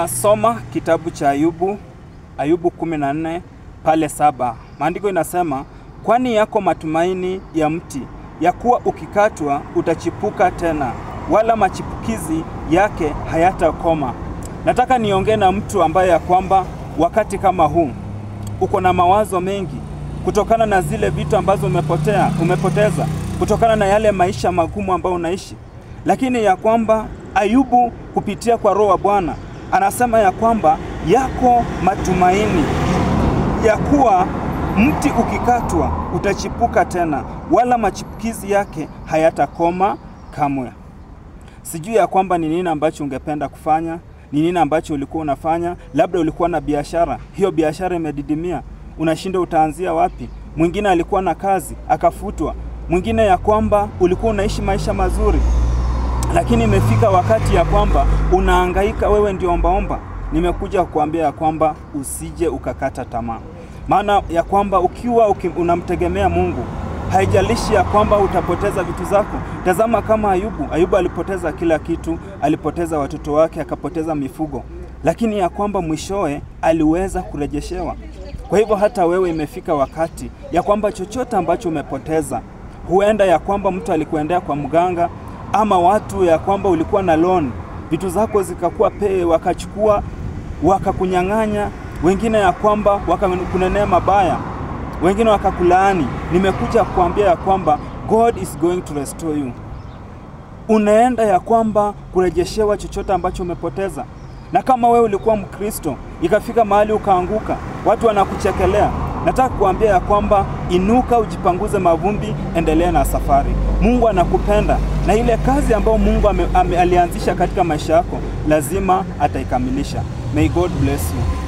Soma kitabu cha Ayubu 14 pale 7. Maandiko inasema, kwani yako matumaini ya mti, ya kuwa ukikatwa utachipuka tena, wala machipukizi yake hayatakoma. Nataka niongee na mtu ambaye ya kwamba wakati kama huu uko na mawazo mengi kutokana na zile vitu ambazo umepoteza, kutokana na yale maisha magumu ambayo unaishi. Lakini ya kwamba Ayubu kupitia kwa Roho wa Bwana anasema ya kwamba yako matumaini ya kuwa mti ukikatwa utachipuka tena, wala machipukizi yake hayatakoma kamwe. Sijui ya kwamba ni nini ambacho ungependa kufanya, ni nini ambacho ulikuwa unafanya. Labda ulikuwa na biashara, hiyo biashara imedidimia, unashinda utaanzia wapi. Mwingine alikuwa na kazi akafutwa, mwingine ya kwamba ulikuwa unaishi maisha mazuri, lakini imefika wakati ya kwamba unahangaika, wewe ndio ombaomba. Nimekuja kukuambia ya kwamba usije ukakata tamaa. Maana ya kwamba ukiwa unamtegemea Mungu, haijalishi ya kwamba utapoteza vitu zako. Tazama kama Ayubu alipoteza kila kitu, alipoteza watoto wake, akapoteza mifugo, lakini ya kwamba mwishowe aliweza kurejeshewa. Kwa hivyo hata wewe imefika wakati ya kwamba chochote ambacho umepoteza, huenda ya kwamba mtu alikuendea kwa mganga, ama watu ya kwamba ulikuwa na loan, vitu zako zikakuwa wakachukua, wakakunyang'anya, wengine ya kwamba wakakunenea mabaya, wengine wakakulaani. Nimekuja kukuambia ya kwamba God is going to restore you. Unaenda ya kwamba kurejeshewa chochote ambacho umepoteza. Na kama wewe ulikuwa Mkristo, ikafika mahali ukaanguka, watu wanakuchekelea, nataka kukuambia ya kwamba inuka, ujipanguze mavumbi, endelea na safari. Mungu anakupenda, na ile kazi ambayo Mungu alianzisha katika maisha yako lazima ataikamilisha. May God bless you.